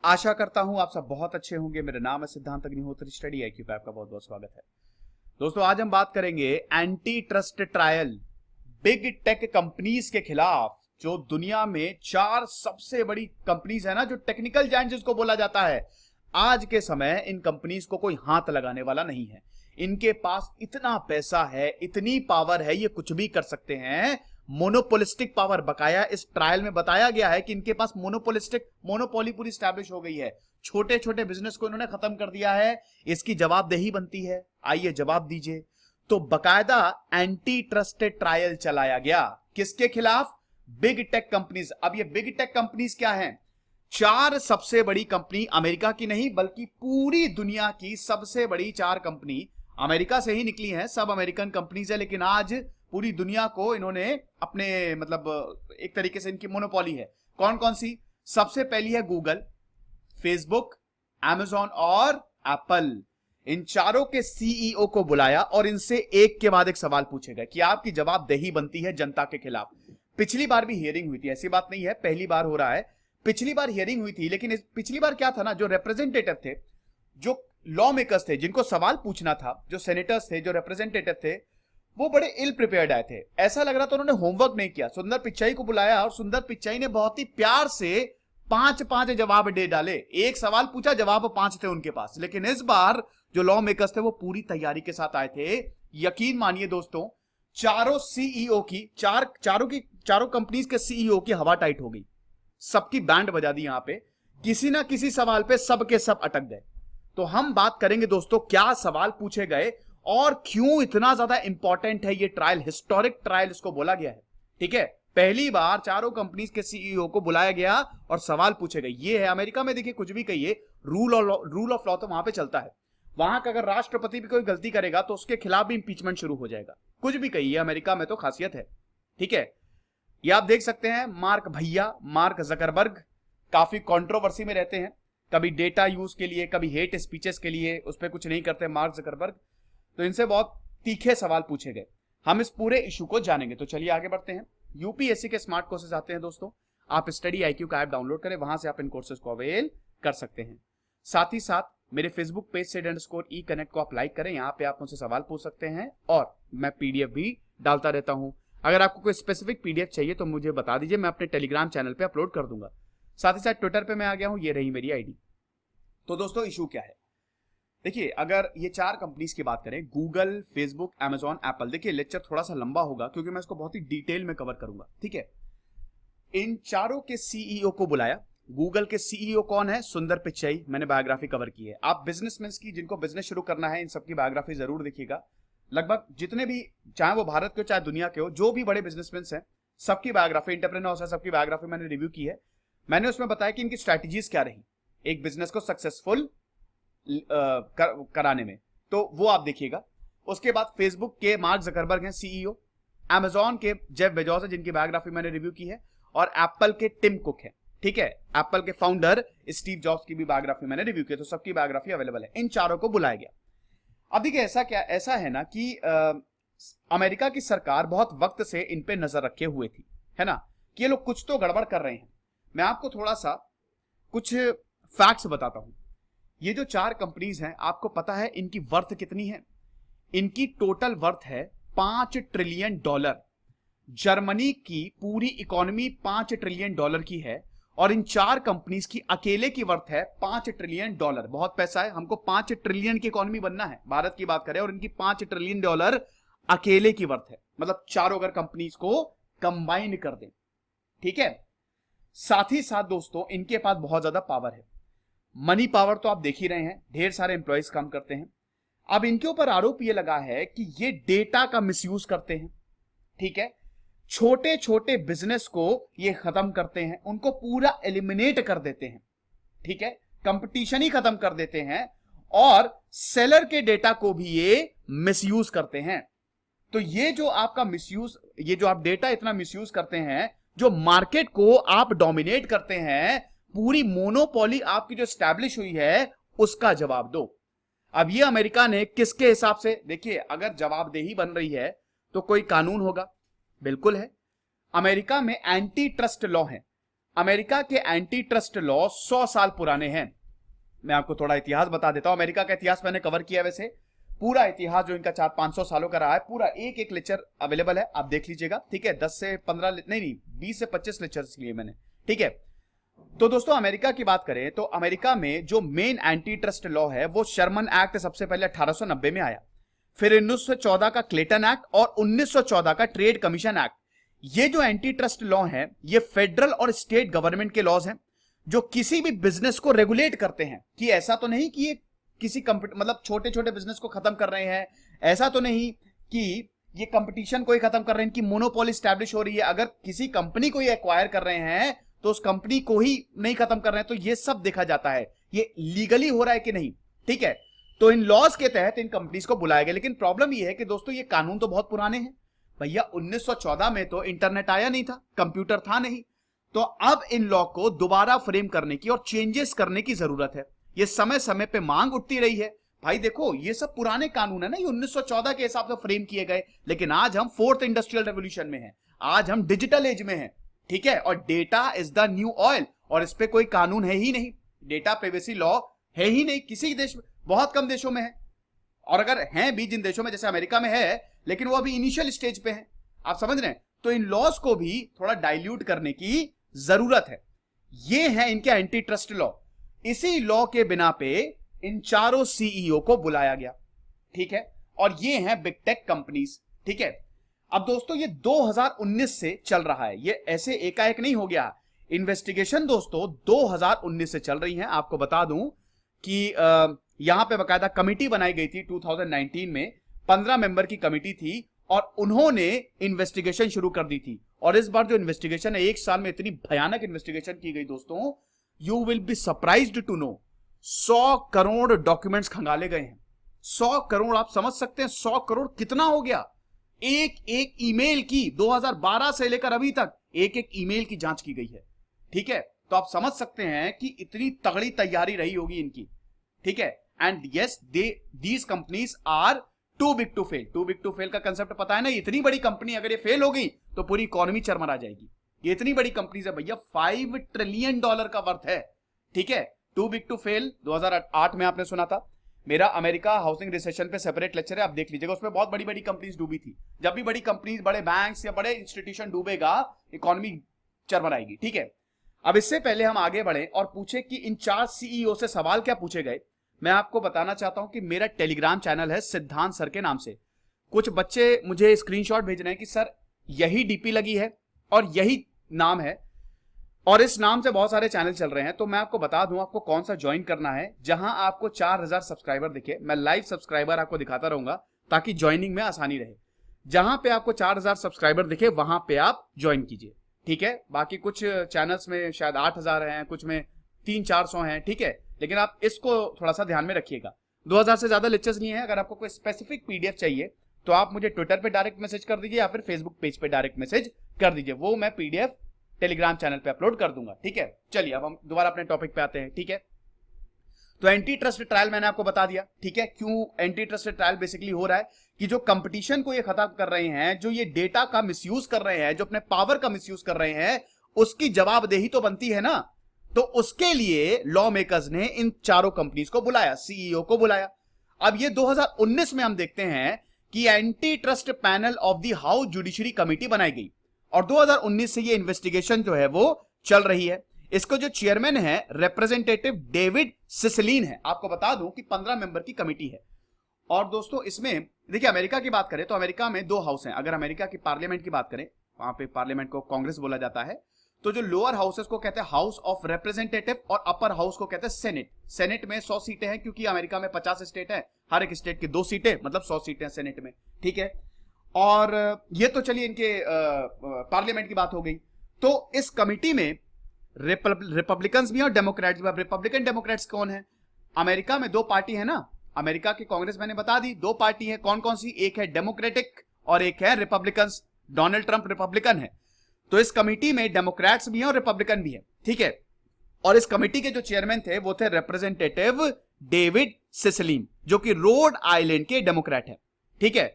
आशा करता हूं आप सब बहुत अच्छे होंगे। मेरा नाम है सिद्धांत अग्निहोत्री, स्टडी IQ पे आपका बहुत बहुत स्वागत है। दोस्तों आज हम बात करेंगे anti trust trial big tech companies के खिलाफ। जो दुनिया में 4 सबसे बड़ी कंपनीज है ना, जो टेक्निकल जायंट जिसको बोला जाता है, आज के समय इन कंपनीज को कोई हाथ लगाने वाला नहीं है। इनके पास इतना पैसा है, इतनी पावर है, ये कुछ भी कर सकते हैं। मोनोपोलिस्टिक पावर, बकाया इस ट्रायल में बताया गया है कि इनके पास मोनोपोली पूरी स्टैब्लिश हो गई है। छोटे छोटे बिजनेस को इन्होंने खत्म कर दिया है। इसकी जवाबदेही बनती है, आइए जवाब दीजिए। तो बकायदा एंटी ट्रस्ट ट्रायल चलाया गया, किसके खिलाफ? Big tech companies. अब ये बिग टेक कंपनीज क्या हैं? 4 सबसे बड़ी कंपनी, अमेरिका की नहीं बल्कि पूरी दुनिया की सबसे बड़ी 4 कंपनी अमेरिका से ही निकली हैं। सब अमेरिकन कंपनीज है, लेकिन आज पूरी दुनिया को इन्होंने अपने एक तरीके से इनकी मोनोपोली है। कौन कौन सी? सबसे पहली है गूगल, फेसबुक, अमेजॉन और एप्पल। इन चारों के CEO को बुलाया और इनसे एक के बाद एक सवाल पूछे गए कि आपकी जवाबदेही बनती है जनता के खिलाफ। पिछली बार भी हियरिंग हुई थी, ऐसी बात नहीं है पहली बार हो रहा है। पिछली बार हियरिंग हुई थी, लेकिन पिछली बार क्या था ना, जो रिप्रेजेंटेटिव थे, जो लॉ मेकर्स थे, जिनको सवाल पूछना था, जो सेनेटर्स थे, जो रिप्रेजेंटेटिव थे, वो बड़े इल प्रिपेयर्ड आए थे। ऐसा लग रहा था उन्होंने होमवर्क नहीं किया। सुंदर पिचाई को बुलाया और सुंदर पिचाई ने बहुत ही प्यार से 5 जवाब दे डाले। एक सवाल पूछा, जवाब 5 थे उनके पास। लेकिन इस बार जो लॉ मेकर्स थे वो पूरी तैयारी के साथ आए थे। यकीन मानिए दोस्तों, चारों CEO की चारों कंपनीज के CEO की हवा टाइट हो गई। सबकी बैंड बजा दी। यहां पे किसी ना किसी सवाल पे सब के सब अटक गए। तो हम बात करेंगे दोस्तों, क्या सवाल पूछे गए और क्यों इतना ज्यादा इंपॉर्टेंट है ये ट्रायल। हिस्टोरिक ट्रायल इसको बोला गया है। ठीक है, पहली बार चारों कंपनीज के CEO को बुलाया गया और सवाल पूछे गए। ये है अमेरिका में, देखिए कुछ भी कहिए, रूल ऑफ लॉ तो वहां पे चलता है। वहां का अगर राष्ट्रपति भी कोई गलती करेगा तो उसके खिलाफ भी इंपीचमेंट शुरू हो जाएगा। कुछ भी कहिए, अमेरिका में तो खासियत है। ठीक है, ये आप देख सकते हैं, मार्क जकरबर्ग काफी कंट्रोवर्सी में रहते हैं। कभी डेटा यूज के लिए, कभी हेट स्पीचेस के लिए, उस पर कुछ नहीं करते मार्क जकरबर्ग। तो इनसे बहुत तीखे सवाल पूछे गए। हम इस पूरे इशू को जानेंगे। तो चलिए आगे बढ़ते हैं। UPSC के स्मार्ट कोर्सेज आते हैं दोस्तों। आप स्टडी IQ का ऐप डाउनलोड करें, वहां से आप इन कोर्सेज को अवेल कर सकते हैं। साथ ही साथ मेरे फेसबुक पेज से _e-connect को आप लाइक करें। यहाँ पे आप मुझसे सवाल पूछ सकते हैं और मैं PDF भी डालता रहता हूं। अगर आपको कोई स्पेसिफिक PDF चाहिए तो मुझे बता दीजिए, मैं अपने टेलीग्राम चैनल पे अपलोड कर दूंगा। साथ ही साथ ट्विटर पे मैं आ गया हूं, ये रही मेरी ID। तो दोस्तों इशू क्या है? देखिए, अगर ये 4 कंपनीज की बात करें, गूगल, फेसबुक, अमेजॉन, एप्पल। देखिए लेक्चर थोड़ा सा लंबा होगा क्योंकि मैं इसको बहुत ही डिटेल में कवर करूंगा। ठीक है, इन चारों के CEO को बुलाया। गूगल के CEO कौन है? सुंदर पिचाई। मैंने बायोग्राफी कवर की है। आप बिजनेसमैन की, जिनको बिजनेस शुरू करना है, इन सबकी बायोग्राफी जरूर देखिएगा। लगभग जितने भी, चाहे वो भारत के हो चाहे दुनिया के हो, जो भी बड़े बिजनेसमैन हैं, सबकी बायोग्राफी, एंटरप्रेन्योर्स है, सबकी बायोग्राफी मैंने रिव्यू की है। मैंने उसमें बताया कि इनकी स्ट्रैटेजीज क्या रही एक बिजनेस को सक्सेसफुल कराने में। तो वो आप देखिएगा। उसके बाद फेसबुक के मार्क जकरबर्ग हैं CEO, अमेजॉन के जेफ बेजोस है, जिनकी बायोग्राफी मैंने रिव्यू की है, और एप्पल के टिम कुक है। ठीक है, एप्पल के फाउंडर स्टीव जॉब्स की भी बायोग्राफी मैंने रिव्यू की। तो सबकी बायोग्राफी अवेलेबल है। इन चारों को बुलाया गया। अब देखिए, ऐसा है ना कि अमेरिका की सरकार बहुत वक्त से इन पे नजर रखे हुए थी, है ना, कि ये लोग कुछ तो गड़बड़ कर रहे हैं। मैं आपको थोड़ा सा कुछ फैक्ट्स बताता हूं। ये जो 4 कंपनीज हैं, आपको पता है इनकी वर्थ कितनी है? इनकी टोटल वर्थ है $5 ट्रिलियन। जर्मनी की पूरी इकोनॉमी $5 ट्रिलियन की है और इन 4 कंपनीज की अकेले की वर्थ है $5 ट्रिलियन। बहुत पैसा है। हमको 5 ट्रिलियन की इकोनॉमी बनना है, भारत की बात करें, और इनकी $5 ट्रिलियन अकेले की वर्थ है। मतलब चारों अगर कंपनीज को कंबाइन कर दें। ठीक है, साथ ही साथ दोस्तों इनके पास बहुत ज्यादा पावर है। मनी पावर तो आप देख ही रहे हैं, ढेर सारे एम्प्लॉयज काम करते हैं। अब इनके ऊपर आरोप यह लगा है कि ये डेटा का मिसयूज करते हैं। ठीक है, छोटे छोटे बिजनेस को ये खत्म करते हैं, उनको पूरा एलिमिनेट कर देते हैं। ठीक है, कंपटीशन ही खत्म कर देते हैं और सेलर के डेटा को भी ये मिसयूज करते हैं। तो ये जो आपका मिसयूज, ये जो आप डेटा इतना मिसयूज करते हैं, जो मार्केट को आप डोमिनेट करते हैं, पूरी मोनोपोली आपकी जो स्टैब्लिश हुई है, उसका जवाब दो। अब ये अमेरिका ने किसके हिसाब से, देखिए अगर जवाबदेही बन रही है तो कोई कानून होगा, बिल्कुल है। अमेरिका में एंटी ट्रस्ट लॉ है। अमेरिका के एंटी ट्रस्ट लॉ 100 साल पुराने हैं। मैं आपको थोड़ा इतिहास बता देता हूं। अमेरिका का इतिहास मैंने कवर किया, वैसे पूरा इतिहास जो इनका 400-500 सालों का रहा है, पूरा एक एक लेक्चर अवेलेबल है, आप देख लीजिएगा, ठीक है। 10 से 15 नहीं 20 से 25 लेक्चर्स लिए मैंने, ठीक है। तो दोस्तों अमेरिका की बात करें तो अमेरिका में जो मेन एंटी ट्रस्ट लॉ है वो शर्मन एक्ट सबसे पहले 1890 में आया, फिर 1914 का क्लेटन एक्ट और 1914 का ट्रेड कमीशन एक्ट। ये जो एंटी ट्रस्ट लॉ है ये फेडरल और स्टेट गवर्नमेंट के लॉज हैं जो किसी भी बिजनेस को रेगुलेट करते हैं, कि ऐसा तो नहीं कि ये किसी मतलब छोटे छोटे बिजनेस को खत्म कर रहे हैं, ऐसा तो नहीं कि ये कंपटीशन को ही खत्म कर रहे हैं, इनकी मोनोपोली स्टैब्लिश हो रही है, अगर किसी कंपनी को ये एक्वायर कर रहे हैं तो उस कंपनी को ही नहीं खत्म कर रहे हैं। तो ये सब देखा जाता है ये लीगली हो रहा है कि नहीं, ठीक है। तो इन लॉज के तहत इन कंपनीज को बुलाया गया। लेकिन प्रॉब्लम ये है कि दोस्तों ये कानून तो बहुत पुराने हैं भैया। 1914 में तो इंटरनेट आया नहीं था, कंप्यूटर था नहीं, तो अब इन लॉ को दोबारा फ्रेम करने की और चेंजेस करने की जरूरत है। ये समय समय पे मांग उठती रही है। भाई देखो ये सब पुराने कानून है ना, ये 1914 के हिसाब से फ्रेम किए गए, लेकिन आज हम 4th इंडस्ट्रियल रेवोल्यूशन में हैं, आज हम डिजिटल एज में हैं, ठीक है। और data is the new oil, और इस पे कोई कानून है ही नहीं, डेटा प्राइवेसी लॉ है ही नहीं किसी देश में, बहुत कम देशों में है, और अगर हैं भी जिन देशों में जैसे अमेरिका में है, लेकिन वो अभी इनिशियल स्टेज पे है, आप समझ रहे हैं। तो इन लॉज को भी थोड़ा डाइल्यूट करने की जरूरत है। ये है इनके एंटी ट्रस्ट लॉ। इसी लॉ के बिना पे इन चारों सीईओ को बुलाया गया, ठीक है, और ये हैं बिग टेक कंपनीज, ठीक है। अब दोस्तों ये 2019 से चल रहा है, ये ऐसे एकाएक नहीं हो गया। इन्वेस्टिगेशन दोस्तों 2019 से चल रही है। आपको बता दूं कि यहां पे बकायदा कमिटी बनाई गई थी 2019 में, 15 मेंबर की कमिटी थी और उन्होंने इन्वेस्टिगेशन शुरू कर दी थी। और इस बार जो इन्वेस्टिगेशन है, एक साल में इतनी भयानक इन्वेस्टिगेशन की गई दोस्तों, you will be surprised to know 100 crore documents खंगाले गए हैं। 100 करोड़, आप समझ सकते हैं 100 करोड़ कितना हो गया। एक एक ईमेल की 2012 से लेकर अभी तक एक एक ईमेल की जांच की गई है, ठीक है। तो आप समझ सकते हैं कि इतनी तगड़ी तैयारी रही होगी इनकी, ठीक है। And yes these companies are too big to fail. Too big to fail का कंसेप्ट पता है ना, इतनी बड़ी कंपनी अगर ये फेल हो गई तो पूरी इकोनॉमी चरमरा जाएगी। ये इतनी बड़ी कंपनीज है भैया, $5 ट्रिलियन का वर्थ है, ठीक है। टू बिग टू फेल 2008 में आपने सुना था। मेरा अमेरिका हाउसिंग रिसेशन पे सेपरेट लेक्चर है, आप देख लीजिएगा, उसमें बहुत बड़ी बड़ी कंपनीज डूबी थी। जब भी बड़ी कंपनीज, बड़े बैंक्स या बड़े इंस्टीट्यूशन डूबेगा, इकोनॉमी चरमराएगी, ठीक है। अब इससे पहले हम आगे बढ़े और पूछे कि इन 4 सीईओ से सवाल क्या पूछे गए, मैं आपको बताना चाहता हूं कि मेरा टेलीग्राम चैनल है सिद्धांत सर के नाम से। कुछ बच्चे मुझे स्क्रीनशॉट भेज रहे हैं कि सर यही डीपी लगी है और यही नाम है, और इस नाम से बहुत सारे चैनल चल रहे हैं। तो मैं आपको बता दूं आपको कौन सा ज्वाइन करना है, जहां आपको 4000 सब्सक्राइबर दिखे। मैं लाइव सब्सक्राइबर आपको दिखाता रहूंगा ताकि ज्वाइनिंग में आसानी रहे। जहां पे आपको 4000 सब्सक्राइबर दिखे वहां पे आप ज्वाइन कीजिए, ठीक है। बाकी कुछ चैनल्स में शायद 8000 हैं, कुछ में 300-400 हैं, ठीक है। लेकिन आप इसको थोड़ा सा ध्यान में रखिएगा। 2000 से ज्यादा लेक्चर्स नहीं है। अगर आपको कोई स्पेसिफिक पीडीएफ चाहिए तो आप मुझे ट्विटर पे डायरेक्ट मैसेज कर दीजिए या फिर फेसबुक पेज पे डायरेक्ट मैसेज कर दीजिए, वो मैं पीडीएफ टेलीग्राम चैनल पे अपलोड कर दूंगा, ठीक है। चलिए अब हम दोबारा अपने टॉपिक पे आते हैं, ठीक है। तो एंटी ट्रस्ट ट्रायल मैंने आपको बता दिया, ठीक है। क्यों एंटी ट्रस्ट ट्रायल बेसिकली हो रहा है कि जो कंपटीशन को ये खत्म कर रहे हैं, जो ये डेटा का मिसयूज कर रहे हैं, जो अपने पावर का मिसयूज कर रहे हैं, उसकी जवाबदेही तो बनती है ना। तो उसके लिए लॉ मेकर्स ने इन चारों कंपनीज को बुलाया, सीईओ को बुलाया। अब ये 2019 में हम देखते हैं कि anti trust panel of the house judiciary committee बनाई गई और 2019 से ये इन्वेस्टिगेशन जो है वो चल रही है। इसको जो चेयरमैन है रिप्रेजेंटेटिव डेविड सिसलीन है। आपको बता दूं कि 15 मेंबर की कमेटी है। और दोस्तों इसमें देखिए, अमेरिका की बात करें तो अमेरिका में 2 हाउस हैं। अगर अमेरिका की पार्लियामेंट की बात करें, वहां पे पार्लियामेंट को कांग्रेस बोला जाता है। तो जो लोअर हाउसेस को कहते हैं हाउस ऑफ रिप्रेजेंटेटिव और अपर हाउस को कहते हैं सेनेट। सेनेट में 100 सीटें हैं क्योंकि अमेरिका में 50 स्टेट है, हर एक स्टेट की 2 सीटें, मतलब 100 सीटें सेनेट में, ठीक है। और ये तो चलिए इनके पार्लियामेंट की बात हो गई। तो इस कमिटी में रिपब्लिकन्स भी हैं और डेमोक्रेट्स भी। रिपब्लिकन डेमोक्रेट्स कौन है? अमेरिका में 2 पार्टी है ना, अमेरिका की कांग्रेस मैंने बता दी, 2 पार्टी है। कौन कौन सी? एक है डेमोक्रेटिक और एक है रिपब्लिकन्स। डोनाल्ड ट्रंप रिपब्लिकन है, तो इस कमिटी में डेमोक्रेट्स भी हैं और रिपब्लिकन भी है, ठीक है। और इस कमिटी के जो चेयरमैन थे वो थे रिप्रेजेंटेटिव डेविड सिसलीन, जो कि रोड आइलैंड के डेमोक्रेट है, ठीक है।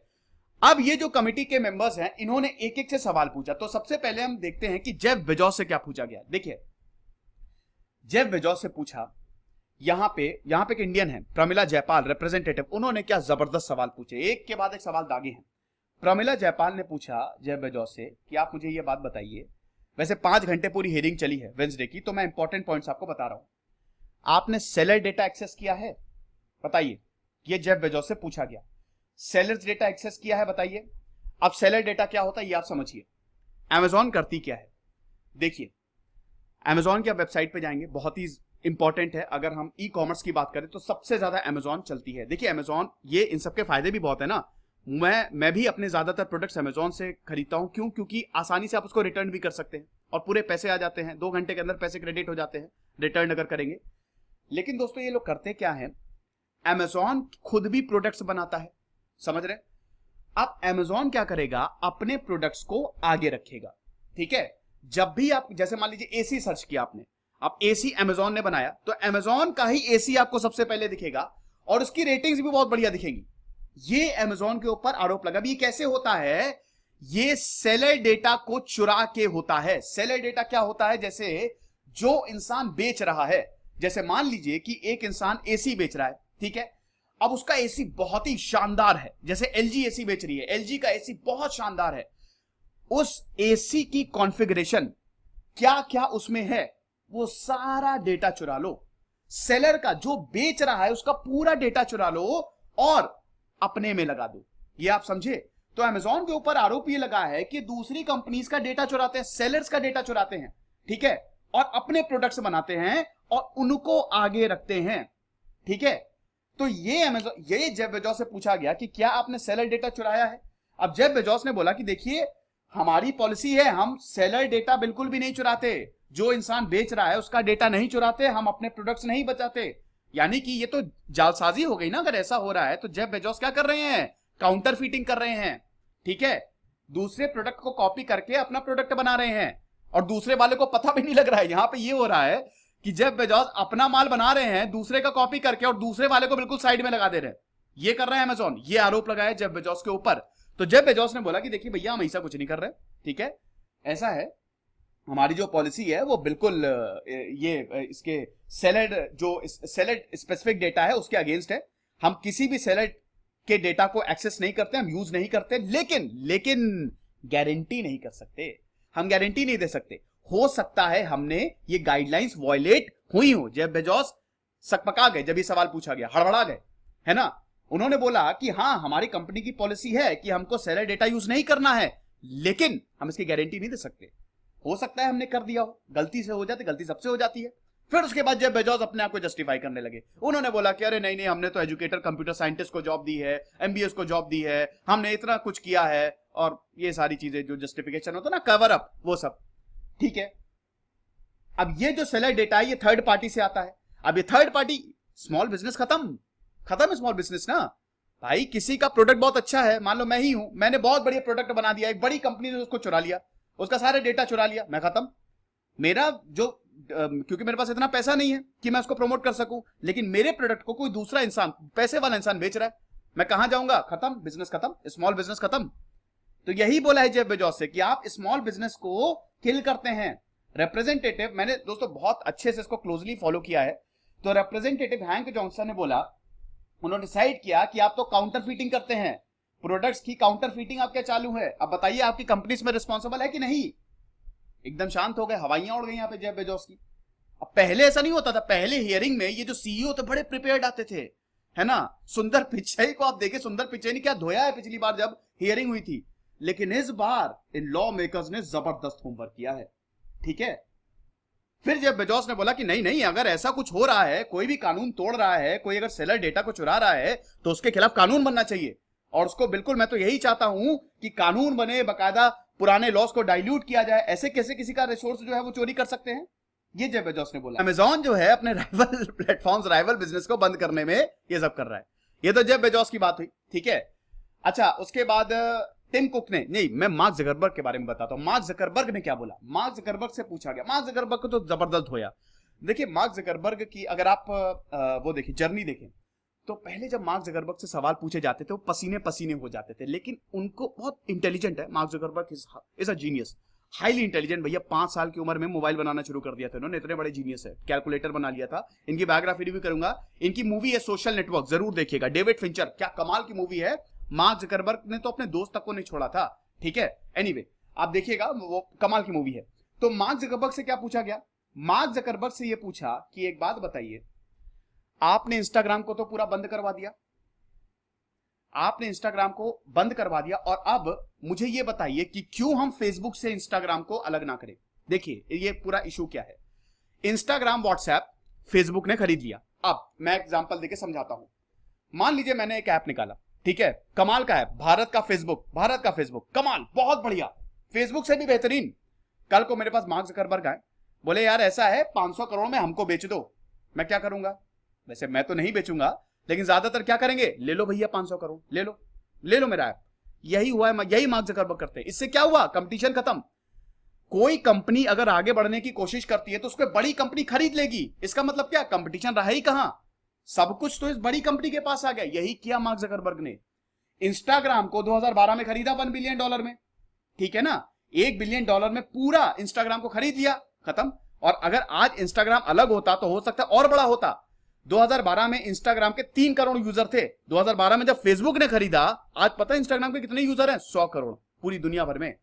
अब ये जो कमिटी के मेंबर्स हैं, इन्होंने एक एक से सवाल पूछा। तो सबसे पहले हम देखते हैं कि जेफ बेजोस से क्या पूछा गया। देखिए जेफ बेजोस से पूछा, यहां पे एक इंडियन है प्रमिला जयपाल रिप्रेजेंटेटिव, उन्होंने क्या जबरदस्त सवाल पूछे, एक के बाद एक सवाल दागे हैं। प्रमिला जयपाल ने पूछा जेफ बेजोस से कि आप मुझे ये बात बताइए, वैसे 5 घंटे पूरी हियरिंग चली है वेंसडे की, तो मैं इंपॉर्टेंट पॉइंट्स आपको बता रहा हूं। आपने सेलर डेटा एक्सेस किया है? बताइए। ये जेफ बेजोस से पूछा गया। सेलर्स डेटा एक्सेस किया है? बताइए। अब सेलर डेटा क्या होता है ये आप समझिए। अमेजॉन करती क्या है, देखिए। अमेजॉन की आप वेबसाइट पे जाएंगे, बहुत ही इंपॉर्टेंट है। अगर हम ई कॉमर्स की बात करें तो सबसे ज्यादा अमेजॉन चलती है। देखिए अमेजॉन, ये इन सबके फायदे भी बहुत है ना। मैं भी अपने ज्यादातर प्रोडक्ट्स अमेजॉन से खरीदता हूं। क्यों? क्योंकि आसानी से आप उसको रिटर्न भी कर सकते हैं और पूरे पैसे आ जाते हैं, 2 घंटे के अंदर पैसे क्रेडिट हो जाते हैं रिटर्न अगर करेंगे। लेकिन दोस्तों ये लोग करते क्या है, अमेजॉन खुद भी प्रोडक्ट्स बनाता है, समझ रहे? अब अमेजॉन क्या करेगा, अपने प्रोडक्ट्स को आगे रखेगा, ठीक है। जब भी आप, जैसे मान लीजिए एसी सर्च किया आपने, अब एसी अमेजॉन ने बनाया, तो अमेजॉन का ही एसी आपको सबसे पहले दिखेगा और उसकी रेटिंग्स भी बहुत बढ़िया दिखेंगी। ये अमेजॉन के ऊपर आरोप लगा। ये कैसे होता है? ये सेलर डेटा को चुरा के होता है। सेलर डेटा क्या होता है? जैसे जो इंसान बेच रहा है, जैसे मान लीजिए कि एक इंसान एसी बेच रहा है, ठीक है। अब उसका एसी बहुत ही शानदार है, जैसे एलजी एसी बेच रही है, एलजी का एसी बहुत शानदार है। उस एसी की कॉन्फ़िगरेशन क्या क्या उसमें है, वो सारा डेटा चुरा लो। सेलर का, जो बेच रहा है, उसका पूरा डेटा चुरा लो और अपने में लगा दो। ये आप समझे? तो अमेजॉन के ऊपर आरोप ये लगा है कि दूसरी कंपनीज का डेटा चुराते हैं, सेलर्स का डेटा चुराते हैं, ठीक है, और अपने प्रोडक्ट्स बनाते हैं और उनको आगे रखते हैं, ठीक है। तो ये अमेजॉन, ये जेफ बेजोस से पूछा गया कि क्या आपने सेलर डेटा चुराया है? अब जेफ बेजोस ने बोला कि देखिए हमारी पॉलिसी है, हम सेलर डेटा बिल्कुल भी नहीं चुराते, जो इंसान बेच रहा है उसका डेटा नहीं चुराते, हम अपने प्रोडक्ट्स नहीं बचाते। यानी कि ये तो जालसाजी हो गई ना। अगर ऐसा हो रहा है तो जेफ बेजोस क्या कर रहे हैं, काउंटर फीटिंग कर रहे हैं, ठीक है। दूसरे प्रोडक्ट को कॉपी करके अपना प्रोडक्ट बना रहे हैं और दूसरे वाले को पता भी नहीं लग रहा है। यहां पे ये हो रहा है कि जेफ बेजोस अपना माल बना रहे हैं दूसरे का कॉपी करके और दूसरे वाले को बिल्कुल साइड में लगा दे रहे हैं। ये कर रहा है अमेजॉन, ये आरोप लगाया जेफ बेजोस के ऊपर। तो जेफ बेजोस ने बोला कि देखिए भैया हम ऐसा कुछ नहीं कर रहे, ठीक है, ऐसा है हमारी जो पॉलिसी है वो बिल्कुल ये इसके सेलर, जो सेलर स्पेसिफिक डेटा है उसके अगेंस्ट है। हम किसी भी सेलर के डेटा को एक्सेस नहीं करते, हम यूज नहीं करते, लेकिन गारंटी नहीं कर सकते, हम गारंटी नहीं दे सकते। हो सकता है हमने ये गाइडलाइंस वॉयलेट हुई हो। जेफ बेजोस सकपका गए जब ये सवाल पूछा गया, हड़बड़ा गए, है ना। उन्होंने बोला कि हाँ हमारी कंपनी की पॉलिसी है कि हमको सेलर डेटा यूज नहीं करना है, लेकिन हम इसकी गारंटी नहीं दे सकते। हो सकता है हमने कर दिया हो, गलती से हो जाती, गलती सबसे हो जाती है। फिर उसके बाद जेफ बेजोस अपने आप को जस्टिफाई करने लगे। उन्होंने बोला कि अरे नहीं हमने तो एजुकेटर कंप्यूटर साइंटिस्ट को जॉब दी है, एमबीएस को जॉब दी है, हमने इतना कुछ किया है, और ये सारी चीजें जो जस्टिफिकेशन होता है ना, कवर अप, वो सब, ठीक है। अब ये जो सेलर डेटा है ये थर्ड पार्टी से आता है। अब ये थर्ड पार्टी, स्मॉल बिजनेस खत्म है स्मॉल बिजनेस ना भाई। किसी का प्रोडक्ट बहुत अच्छा है, मान लो मैं ही हूं, मैंने बहुत बढ़िया प्रोडक्ट बना दिया, एक बड़ी कंपनी ने उसको चुरा लिया, उसका सारा डेटा चुरा लिया, मैं खत्म। मेरा जो क्योंकि मेरे पास इतना पैसा नहीं है कि मैं उसको प्रमोट कर सकूं, लेकिन मेरे प्रोडक्ट को कोई दूसरा इंसान, पैसे वाला इंसान बेच रहा है, मैं कहां जाऊंगा? खत्म, बिजनेस खत्म, स्मॉल बिजनेस खत्म। तो यही बोला है जेफ बेजोस से कि आप स्मॉल बिजनेस को किल करते हैं। रिप्रेजेंटेटिव, मैंने दोस्तों बहुत अच्छे से इसको क्लोजली फॉलो किया है, तो रिप्रेजेंटेटिव हैंक जॉनसन ने बोला, उन्होंने डिसाइड किया कि आप तो काउंटर फीटिंग करते हैं, प्रोडक्ट्स की काउंटर फीटिंग आपके चालू है, अब बताइए आपकी कंपनी इसमें रिस्पॉन्सिबल है कि नहीं? एकदम शांत हो गए, हवाइयां उड़ गई यहां पे जेफ बेजोस की। अब पहले ऐसा नहीं होता था, पहले हियरिंग में ये जो सीईओ थे बड़े प्रिपेयर्ड आते थे, है ना। सुंदर पिचाई को आप देखें, सुंदर पिचाई ने क्या धोया है पिछली बार जब हियरिंग हुई थी, लेकिन इस बार इन लॉ मेकर्स ने जबरदस्त होमवर्क किया है, ठीक है। फिर जेफ बेजोस ने बोला कि नहीं अगर ऐसा कुछ हो रहा है, कोई भी कानून तोड़ रहा है, कोई अगर सेलर डेटा को चुरा रहा है, तो उसके खिलाफ कानून बनना चाहिए। और उसको बिल्कुल, मैं तो यही चाहता हूं कि कानून बने, बकायदा पुराने लॉस को डाइल्यूट किया जाए। ऐसे कैसे किसी का रिसोर्स जो है वो चोरी कर सकते हैं? ये जेफ बेजोस ने बोला। अमेजॉन जो है अपने राइवल प्लेटफॉर्म्स, राइवल बिजनेस को बंद करने में ये सब कर रहा है। ये तो जेफ बेजोस की बात हुई, ठीक है। अच्छा, उसके बाद टिम कुक ने, नहीं मैं मार्क जकरबर्ग के बारे में बताता हूं। मार्क जकरबर्ग ने क्या बोला? मार्क जकरबर्ग से पूछा गया, मार्क जकरबर्ग को तो जबरदस्त होया। देखिए मार्क जकरबर्ग की अगर आप वो देखिए, जर्नी देखें, तो पहले जब मार्क जकरबर्ग से सवाल पूछे जाते थे वो पसीने पसीने हो जाते थे, लेकिन उनको बहुत इंटेलिजेंट है mark Zuckerberg, is a genius. Highly intelligent भैया, 5 साल की उम्र में मोबाइल बनाना शुरू कर दिया था इन्होंने, इतने बड़े जीनियस है, कैलकुलेटर बना लिया था। इनकी बायोग्राफी रिव्यू करूंगा। इनकी मूवी है सोशल नेटवर्क, जरूर देखिएगा। डेविड फिंचर, क्या कमाल की मूवी है। मार्क जकरबर्ग ने तो अपने दोस्त तक को नहीं छोड़ा था, ठीक है। एनीवे आप देखिएगा, वो कमाल की मूवी है। तो मार्क जकरबर्ग से क्या पूछा गया? मार्क जकरबर्ग से यह पूछा कि एक बात बताइए, आपने इंस्टाग्राम को तो पूरा बंद करवा दिया, आपने इंस्टाग्राम को बंद करवा दिया, और अब मुझे यह बताइए कि क्यों हम फेसबुक से इंस्टाग्राम को अलग ना करें। देखिए ये पूरा इशू क्या है। इंस्टाग्राम, व्हाट्सएप फेसबुक ने खरीद लिया। अब मैं एग्जांपल देके समझाता हूं। मान लीजिए मैंने एक ऐप निकाला, ठीक है, कमाल का ऐप, भारत का फेसबुक, भारत का फेसबुक, कमाल, बहुत बढ़िया, फेसबुक से भी बेहतरीन। कल को मेरे पास मार्क जकरबर्ग आए, बोले यार ऐसा है 500 करोड़ में हमको बेच दो, मैं क्या करूंगा? वैसे मैं तो नहीं बेचूंगा, लेकिन ज्यादातर क्या करेंगे, ले लो भैया 500 करोड़, ले लो, ले लो मेरा ऐप। यही हुआ है, यही मार्क जकरबर्ग करते हैं। इससे क्या हुआ? कंपटीशन खत्म। कोई कंपनी अगर आगे बढ़ने की कोशिश करती है तो उसको बड़ी कंपनी खरीद लेगी। इसका मतलब क्या? कंपटीशन रहा ही कहां, सब कुछ तो इस बड़ी कंपनी के पास आ गया। यही किया मार्क जकरबर्ग ने। इंस्टाग्राम को 2012 में खरीदा $1 बिलियन में, ठीक है ना, $1 बिलियन में पूरा इंस्टाग्राम को खरीद लिया, खत्म। और अगर आज इंस्टाग्राम अलग होता तो हो सकता है और बड़ा होता। 2012 में इंस्टाग्राम के 3 करोड़ यूजर थे। 2012 में जब फेसबुक ने खरीदा, आज पता है इंस्टाग्राम के कितने यूजर हैं? 100 करोड़ पूरी दुनिया भर में।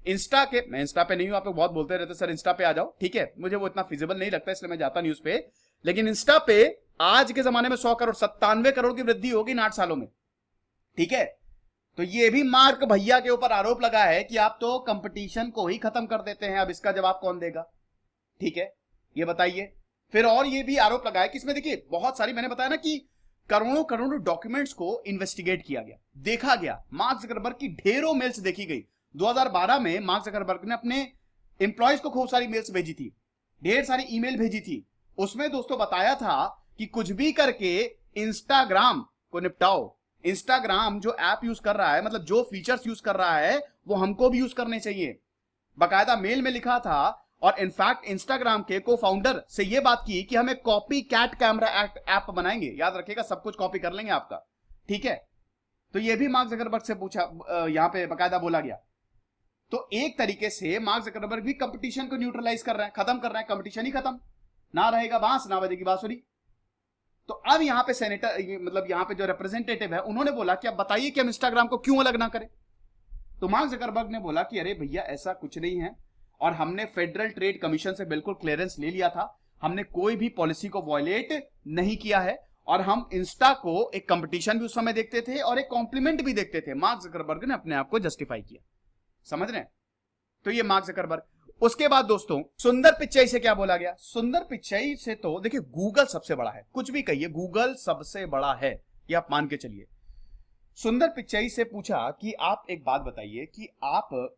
इंस्टा के, मैं इंस्टा पे नहीं हूं, आप लोग बहुत बोलते रहते सर इंस्टा पे आ जाओ, ठीक है, मुझे वो इतना फिजिबल नहीं लगता इसलिए मैं जाता नहीं उस पे। लेकिन इंस्टा पे आज के जमाने में 100 करोड़, 97 करोड़ की वृद्धि होगी इन 8 सालों में, ठीक है। तो ये भी मार्क भैया के ऊपर आरोप लगा है कि आप तो कंपटीशन को ही खत्म कर देते हैं। अब इसका जवाब कौन देगा? ठीक है, ये बताइए। फिर और ये भी आरोप लगा है कि इसमें देखिए बहुत सारी, मैंने बताया ना कि करोड़ों करोड़ों डॉक्यूमेंट्स को इन्वेस्टिगेट किया गया, देखा गया। मार्क जकरबर्ग की ढेरों मेल्स देखी गई। 2012 में मार्क जकरबर्ग ने अपने एम्प्लॉयज को खूब सारी मेल्स भेजी थी, ढेर सारी ईमेल भेजी थी। उसमें दोस्तों बताया था कि कुछ भी करके इंस्टाग्राम को निपटाओ। इंस्टाग्राम जो ऐप यूज कर रहा है, मतलब जो फीचर्स यूज कर रहा है, वो हमको भी यूज करने चाहिए। बाकायदा मेल में लिखा था। और इनफैक्ट इंस्टाग्राम के को फाउंडर से यह बात की कि हमें कॉपी कैट कैमरा ऐप बनाएंगे। याद रखिएगा, सब कुछ कॉपी कर लेंगे आपका, ठीक है। तो यह भी मार्क जकरबर्ग से पूछा, यहां पे बाकायदा बोला गया। तो एक तरीके से मार्क जकरबर्ग भी कंपटीशन को न्यूट्रलाइज कर रहे हैं, खत्म कर रहे हैं। कंपटीशन ही खत्म, ना रहेगा बांस ना बजेगी बांसुरी। तो अब यहां पे सेनेटर, मतलब यहां पे जो रिप्रेजेंटेटिव है, उन्होंने बोला कि अब बताइए कि हम इंस्टाग्राम को क्यों अलग ना करें। तो मार्क जकरबर्ग ने बोला कि अरे भैया ऐसा कुछ नहीं है, और हमने फेडरल ट्रेड कमीशन से बिल्कुल क्लियरेंस ले लिया था, हमने कोई भी पॉलिसी को वायलेट नहीं किया है, और हम इंस्टा को एक कंपटीशन भी उस समय देखते थे और एक कॉम्प्लीमेंट भी देखते थे। मार्क जकरबर्ग ने अपने आप को जस्टिफाई किया, समझ रहे हैं? तो ये मार्क जकरबर्ग। उसके बाद दोस्तों सुंदर पिचाई से क्या बोला गया? सुंदर पिचाई से तो देखिए गूगल सबसे बड़ा है, कुछ भी कहिए, गूगल सबसे बड़ा है, ये आप मान के चलिए। सुंदर पिचाई से पूछा कि आप एक बात बताइए कि आप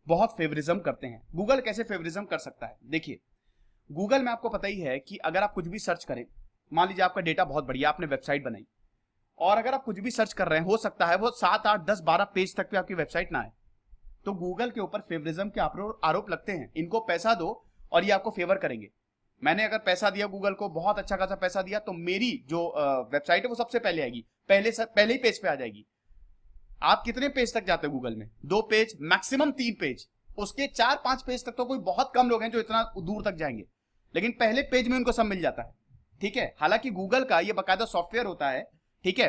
बहुत फेवरिज्म करते हैं। गूगल कैसे फेवरिज्म कर सकता है? देखिए गूगल में आपको पता ही है कि अगर आप कुछ भी सर्च करें, मान लीजिए आपका डेटा बहुत बढ़िया, आपने वेबसाइट बनाई, और अगर आप कुछ भी सर्च कर रहे हैं, हो सकता है वो 7, 8, 10, 12 पेज तक पे आपकी वेबसाइट ना आए, तो गूगल के ऊपर फेवरिज्म के आरोप लगते हैं। इनको पैसा दो और ये आपको फेवर करेंगे। मैंने अगर पैसा दिया गूगल को, बहुत अच्छा खासा पैसा दिया, तो मेरी जो वेबसाइट है वो सबसे पहले आएगी, पहले ही पेज पे आ जाएगी। आप कितने पेज तक जाते हो गूगल में? 2 पेज, मैक्सिमम 3 पेज, उसके 4-5 पेज तक तो कोई बहुत कम लोग हैं जो इतना दूर तक जाएंगे, लेकिन पहले पेज में उनको सब मिल जाता है, ठीक है। हालांकि गूगल का ये बाकायदा सॉफ्टवेयर होता है, ठीक है,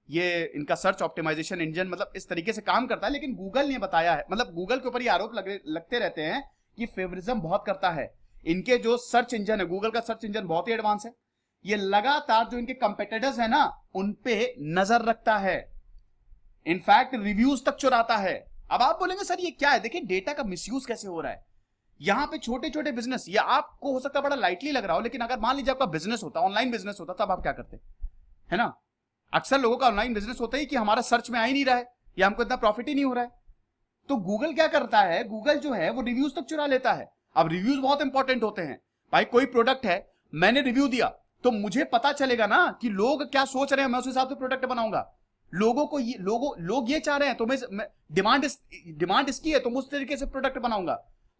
ये इनका सर्च ऑप्टिमाइजेशन इंजन मतलब इस तरीके से काम करता है, लेकिन गूगल ने बताया है, मतलब गूगल के ऊपर ये आरोप लगते रहते हैं कि फेवरिज्म बहुत करता है। इनके जो सर्च इंजन है, गूगल का सर्च इंजन बहुत ही एडवांस है, ये लगातार जो इनके कंपेटिटर्स है ना, उन पे नजर रखता है, इनफैक्ट रिव्यूज तक चुराता है। अब आप बोलेंगे सर ये क्या है? देखिए डेटा का मिसयूज कैसे हो रहा है। यहां पे छोटे छोटे बिजनेस, या आपको हो सकता है बड़ा लाइटली लग रहा हो, लेकिन अगर मान लीजिए आपका बिजनेस होता, ऑनलाइन बिजनेस होता, तब आप क्या करते, है ना? अक्सर लोगों का ऑनलाइन बिजनेस होता है कि हमारा सर्च में आ ही नहीं रहा है, या हमको इतना प्रॉफिट ही नहीं हो रहा है। तो गूगल क्या करता है? गूगल जो है वो रिव्यूज तक चुरा लेता है। अब रिव्यूज बहुत इंपॉर्टेंट होते हैं भाई। कोई प्रोडक्ट है, मैंने रिव्यू दिया, तो मुझे पता चलेगा ना कि लोग क्या सोच रहे हैं, मैं उस हिसाब से प्रोडक्ट बनाऊंगा। लोगों को ये लोग ये चाह रहे हैं, तो मैं डिमांड इसकी है, तो मैं उस तरीके से प्रोडक्ट बनाऊंगा।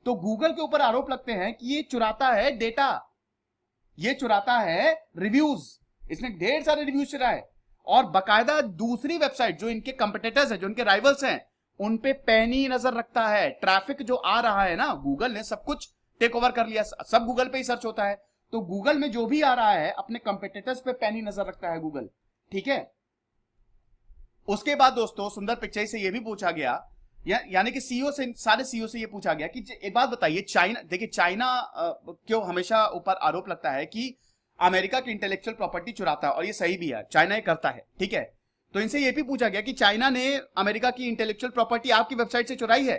तो गूगल के ऊपर आरोप लगते हैं कि ये चुराता है डेटा, ये चुराता है रिव्यूज। इसने ढेर सारे रिव्यूज चुराए, और बाकायदा दूसरी वेबसाइट जो इनके कंपिटिटर्स हैं, जो इनके राइवल्स हैं, उन पे पैनी नजर रखता है। ट्रैफिक जो आ रहा है ना, गूगल ने सब कुछ टेक ओवर कर लिया, सब गूगल पे ही सर्च होता है, तो गूगल में जो भी आ रहा है अपने कंपेटिटर्स पे पैनी नजर रखता है गूगल, ठीक है। उसके बाद दोस्तों सुंदर पिचाई से यह भी पूछा गया, यानी कि सीईओ से, सारे सीईओ से यह पूछा गया कि एक बात बताइए, चाइना, देखिए चाइना क्यों हमेशा ऊपर आरोप लगता है कि अमेरिका की इंटेलेक्चुअल प्रॉपर्टी चुराता है, और ये सही भी है, चाइना ये करता है, ठीक है। तो इनसे यह भी पूछा गया कि चाइना ने अमेरिका की इंटेलेक्चुअल प्रॉपर्टी आपकी वेबसाइट से चुराई है,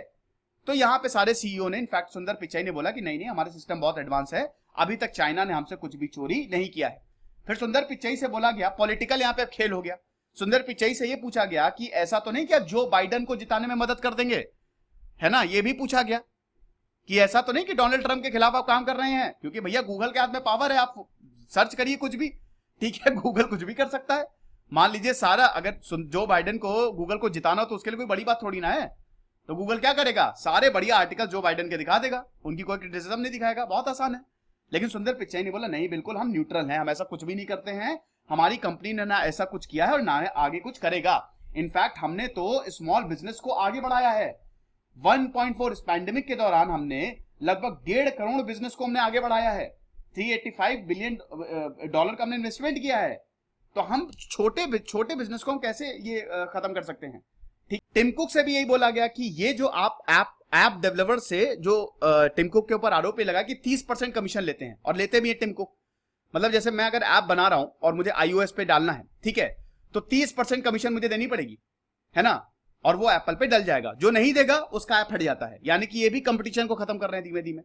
तो यहां पे सारे सीईओ ने, इनफैक्ट सुंदर पिचाई ने बोला कि नहीं नहीं, हमारा सिस्टम बहुत एडवांस है, अभी तक चाइना ने हमसे कुछ भी चोरी नहीं किया है। फिर सुंदर पिचाई से बोला गया, पॉलिटिकल यहां पे अब खेल हो गया। सुंदर पिचाई से यह पूछा गया कि ऐसा तो नहीं कि आप जो बाइडेन को जिताने में मदद कर देंगे, है ना, यह भी पूछा गया कि ऐसा तो नहीं कि डोनाल्ड ट्रंप के खिलाफ आप काम कर रहे हैं, क्योंकि भैया गूगल के हाथ में पावर है, आप सर्च करिए कुछ भी, ठीक है, गूगल कुछ भी कर सकता है। मान लीजिए सारा, अगर जो बाइडेन को गूगल को जिताना हो तो उसके लिए कोई बड़ी बात थोड़ी ना है, तो गूगल क्या करेगा, सारे बढ़िया आर्टिकल जो बाइडेन के दिखा देगा, उनकी कोई क्रिटिसिज्म नहीं दिखाएगा, बहुत आसान है। लेकिन सुंदर पिचाई ने बोला नहीं, बिल्कुल हम न्यूट्रल हैं, हम ऐसा कुछ भी नहीं करते हैं, हमारी कंपनी ने ना ऐसा कुछ किया है और ना आगे कुछ करेगा। इनफैक्ट हमने तो स्मॉल बिजनेस को आगे बढ़ाया है। 1.4 इस पैंडेमिक के दौरान हमने लगभग 1.5 करोड़ बिजनेस को हमने आगे बढ़ाया है, $385 बिलियन का हमने इन्वेस्टमेंट किया है। तो हम छोटे बिजनेस को हम कैसे ये खत्म कर सकते हैं, ठीक। टिम कुक से भी यही बोला गया कि ये जो आप ऐप डेवलपर से जो टिम कुक के ऊपर आरोप लगा कि 30% कमीशन लेते हैं, और लेते भी है टिम कुक। मतलब जैसे मैं अगर ऐप बना रहा हूं और मुझे iOS पे डालना है, ठीक है, तो 30% कमीशन मुझे देनी पड़ेगी, है ना, और वो एप्पल पे डल जाएगा, जो नहीं देगा उसका ऐप हट जाता है। यानी कि ये भी कंपटीशन को खत्म कर रहे हैं धीमे धीमे,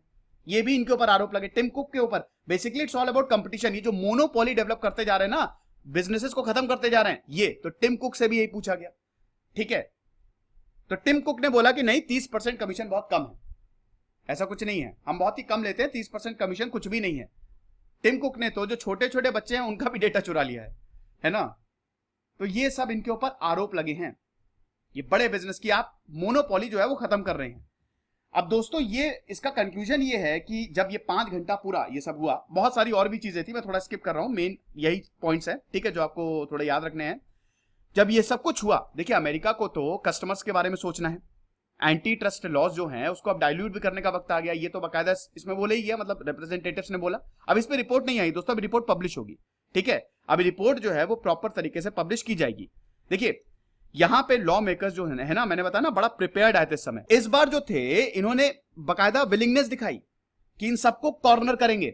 ये भी इनके ऊपर आरोप लगे टिम कुक के ऊपर। Basically it's all about competition, ये जो मोनोपोली डेवलप करते जा रहे हैं ना, बिजनेसेस को खत्म करते जा रहे हैं, ये तो टिम कुक से भी यही पूछा गया, ठीक है। तो टिम कुक ने बोला कि नहीं, 30% कमीशन बहुत कम है, ऐसा कुछ नहीं है, हम बहुत ही कम लेते हैं, 30% कमीशन कुछ भी नहीं है। टिम कुक ने तो जो छोटे छोटे बच्चे हैं उनका भी डेटा चुरा लिया है ना। तो ये सब इनके ऊपर आरोप लगे हैं, ये बड़े बिजनेस की आप मोनोपोली जो है वो खत्म कर रहे हैं। अब दोस्तों ये इसका कंक्लूजन ये है कि जब ये 5 घंटा पूरा ये सब हुआ, बहुत सारी और भी चीजें थी, मैं थोड़ा स्किप कर रहा हूं, मेन यही पॉइंट्स है, ठीक है, जो आपको थोड़ा याद रखने हैं। जब ये सब कुछ हुआ, देखिए अमेरिका को तो कस्टमर्स के बारे में सोचना है, एंटी ट्रस्ट लॉज जो हैं उसको अब डाइल्यूट भी करने का वक्त आ गया, ये तो बाकायदा इसमें बोले ही गया, मतलब रिप्रेजेंटेटिव्स ने बोला। अब इस पे रिपोर्ट नहीं आई दोस्तों, अभी रिपोर्ट पब्लिश होगी, ठीक है, अभी रिपोर्ट जो है वो प्रॉपर तरीके से पब्लिश की जाएगी। देखिए यहां पे लॉ मेकर्स जो है ना, मैंने बताया ना, बड़ा प्रिपेयर्ड आए थे इस समय। इस बार जो थे इन्होंने बाकायदा विलिंगनेस दिखाई कि इन सबको कॉर्नर करेंगे,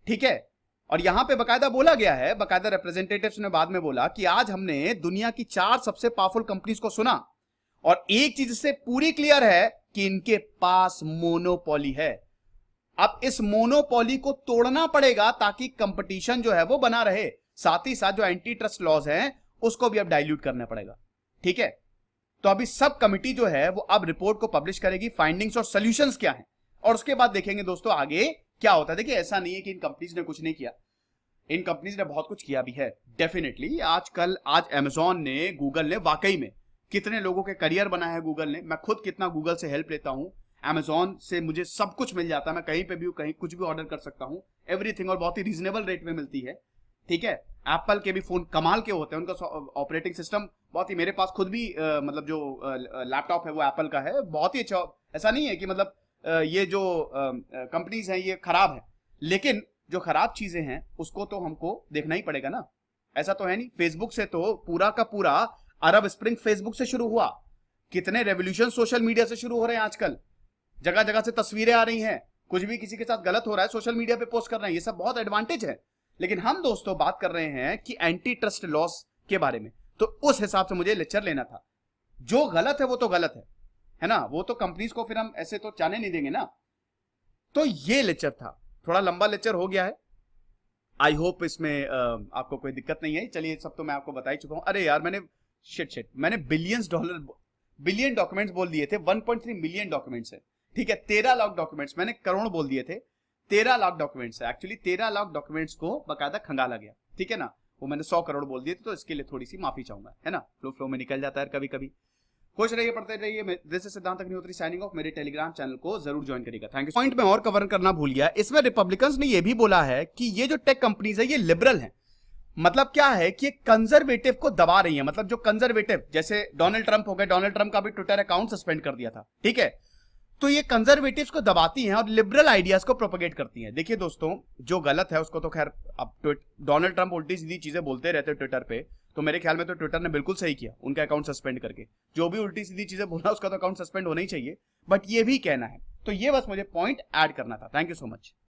ठीक है। और यहां पे बाकायदा बोला गया है, बाकायदा रिप्रेजेंटेटिव्स ने बाद में बोला कि आज हमने दुनिया की 4 सबसे पावरफुल कंपनीज को सुना, और एक चीज से पूरी क्लियर है कि इनके पास मोनोपोली है। अब इस मोनोपोली को तोड़ना पड़ेगा ताकि कंपटीशन जो है वो बना रहे, साथ ही साथ जो एंटी ट्रस्ट लॉज हैं उसको भी अब डाइल्यूट करना पड़ेगा, ठीक है। तो अभी सब कमिटी जो है वो अब रिपोर्ट को पब्लिश करेगी, फाइंडिंग्स और सॉल्यूशंस क्या हैं, और उसके बाद देखेंगे दोस्तों आगे क्या होता है। देखिए ऐसा नहीं है कि इन कंपनीज ने कुछ नहीं किया, इन कंपनीज ने बहुत कुछ किया भी है डेफिनेटली। आज अमेजॉन ने, गूगल ने, वाकई में कितने लोगों के करियर बना है गूगल ने। मैं खुद कितना गूगल से हेल्प लेता हूं, अमेजॉन से मुझे सब कुछ मिल जाता है, मैं कहीं पे भी कहीं कुछ भी ऑर्डर कर सकता हूं, एवरीथिंग, और बहुत ही रीजनेबल रेट में मिलती है, ठीक है। एप्पल के भी फोन कमाल के होते हैं, उनका ऑपरेटिंग सिस्टम बहुत ही, मेरे पास खुद भी मतलब जो लैपटॉप है वो एप्पल का है, बहुत ही अच्छा। ऐसा नहीं है कि मतलब ये जो कंपनीज हैं ये खराब है, लेकिन जो खराब चीजें हैं उसको तो हमको देखना ही पड़ेगा ना, ऐसा तो है नहीं। फेसबुक से तो पूरा का पूरा अरब स्प्रिंग फेसबुक से शुरू हुआ, कितने रेवोल्यूशन सोशल मीडिया से शुरू हो रहे हैं आजकल, जगह जगह से तस्वीरें आ रही हैं, कुछ भी किसी के साथ गलत हो रहा है सोशल मीडिया पे पोस्ट कर रहे हैं, ये सब बहुत एडवांटेज है। लेकिन हम दोस्तों बात कर रहे हैं कि एंटी ट्रस्ट लॉस के बारे में, तो उस हिसाब से मुझे लेक्चर लेना था। जो गलत है वो तो गलत है ना, वो तो कंपनीज को फिर हम ऐसे तो जाने नहीं देंगे ना। तो ये लेक्चर था, थोड़ा लंबा लेक्चर हो गया है, आई होप इसमें आपको कोई दिक्कत नहीं है। चलिए सब तो मैं आपको बता ही चुका हूं। अरे यार मैंने मैंने बिलियन डॉक्यूमेंट्स बोल दिए थे, 1.3 मिलियन डॉक्यूमेंट्स है, ठीक है, 13 लाख डॉक्यूमेंट्स, मैंने करोड़ बोल दिए थे, 13 लाख डॉक्यूमेंट्स है एक्चुअली, 13 लाख डॉक्यूमेंट्स को बकायदा खंगाला गया, ठीक है ना, वो मैंने 100 करोड़ बोल दिए थे, तो इसके लिए थोड़ी सी माफी चाहूंगा, है ना, फ्लो में निकल जाता है कभी कभी। खुश रहिए, पढ़ते रहिए। दिस इज सिद्धांत अग्निहोत्री साइनिंग ऑफ। मेरे टेलीग्राम चैनल को जरूर ज्वाइन करिएगा, थैंक यू। पॉइंट में और कवर करना भूल गया, इसमें रिपब्लिकन्स ने यह भी बोला है कि ये जो टेक कंपनीज है ये लिबरल हैं, मतलब क्या है कि कंजर्वेटिव को दबा रही है, मतलब जो कंजर्वेटिव, जैसे डोनाल्ड ट्रंप हो गए, डोनाल्ड ट्रंप का भी ट्विटर अकाउंट सस्पेंड कर दिया था, ठीक है, तो ये कंजर्वेटिव्स को दबाती हैं और लिबरल आइडियाज को प्रोपेगेट करती हैं। देखिए दोस्तों, जो गलत है उसको तो खैर, अब डोनाल्ड ट्रंप उल्टी सीधी चीजें बोलते रहते हैं ट्विटर पे, तो मेरे ख्याल में तो ट्विटर ने बिल्कुल सही किया उनका अकाउंट सस्पेंड करके। जो भी उल्टी सीधी चीजें बोला उसका तो अकाउंट सस्पेंड होना ही चाहिए, बट ये भी कहना है। तो ये बस मुझे पॉइंट ऐड करना था। Thank you so much.